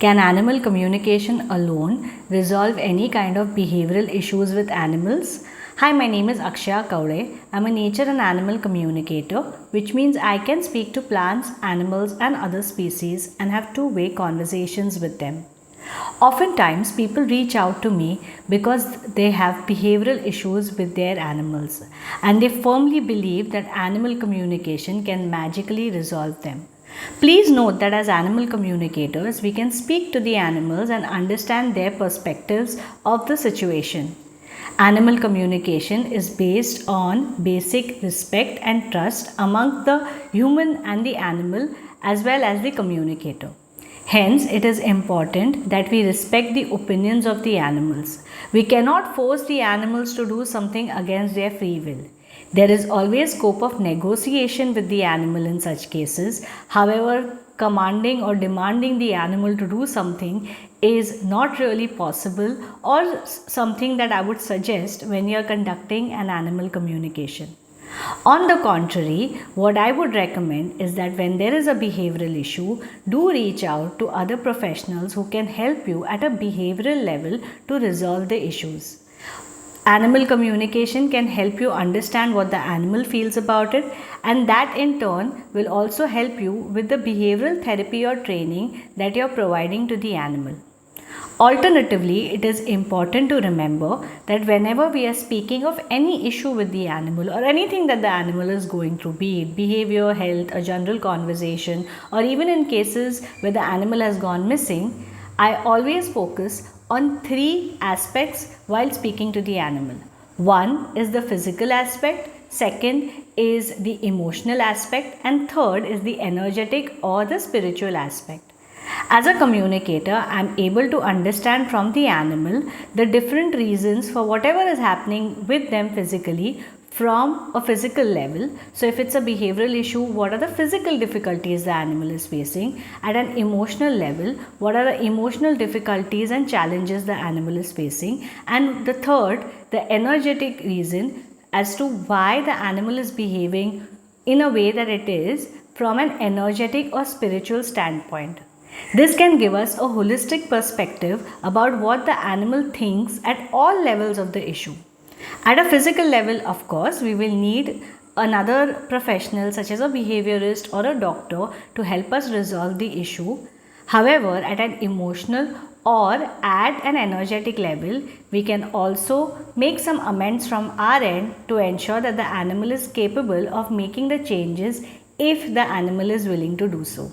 Can animal communication alone resolve any kind of behavioral issues with animals? Hi, my name is Akshaya Kaure. I'm a nature and animal communicator, which means I can speak to plants, animals, and other species and have two-way conversations with them. Oftentimes, people reach out to me because they have behavioral issues with their animals and they firmly believe that animal communication can magically resolve them. Please note that as animal communicators, we can speak to the animals and understand their perspectives of the situation. Animal communication is based on basic respect and trust among the human and the animal as well as the communicator. Hence, it is important that we respect the opinions of the animals. We cannot force the animals to do something against their free will. There is always scope of negotiation with the animal in such cases. However, commanding or demanding the animal to do something is not really possible or something that I would suggest when you are conducting an animal communication. On the contrary, what I would recommend is that when there is a behavioral issue, do reach out to other professionals who can help you at a behavioral level to resolve the issues. Animal communication can help you understand what the animal feels about it, and that in turn will also help you with the behavioral therapy or training that you are providing to the animal. Alternatively, it is important to remember that whenever we are speaking of any issue with the animal or anything that the animal is going through, be it behavior, health, a general conversation, or even in cases where the animal has gone missing, I always focus on three aspects while speaking to the animal. One is the physical aspect, second is the emotional aspect, and third is the energetic or the spiritual aspect. As a communicator, I am able to understand from the animal the different reasons for whatever is happening with them physically from a physical level. So if it's a behavioral issue, what are the physical difficulties the animal is facing? At an emotional level, what are the emotional difficulties and challenges the animal is facing? And the third, the energetic reason as to why the animal is behaving in a way that it is from an energetic or spiritual standpoint. This can give us a holistic perspective about what the animal thinks at all levels of the issue. At a physical level, of course, we will need another professional such as a behaviorist or a doctor to help us resolve the issue. However, at an emotional or at an energetic level, we can also make some amends from our end to ensure that the animal is capable of making the changes if the animal is willing to do so.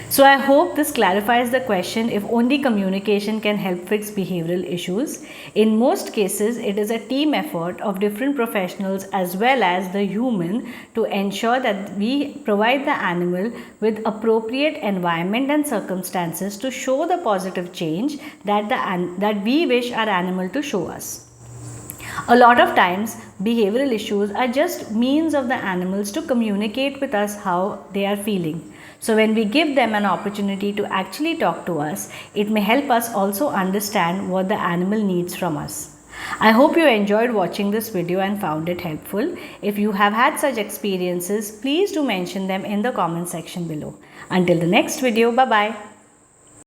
So I hope this clarifies the question if only communication can help fix behavioral issues. In most cases, it is a team effort of different professionals as well as the human to ensure that we provide the animal with appropriate environment and circumstances to show the positive change that we wish our animal to show us. A lot of times, behavioral issues are just means of the animals to communicate with us how they are feeling. So when we give them an opportunity to actually talk to us, it may help us also understand what the animal needs from us. I hope you enjoyed watching this video and found it helpful. If you have had such experiences, please do mention them in the comment section below. Until the next video, bye-bye.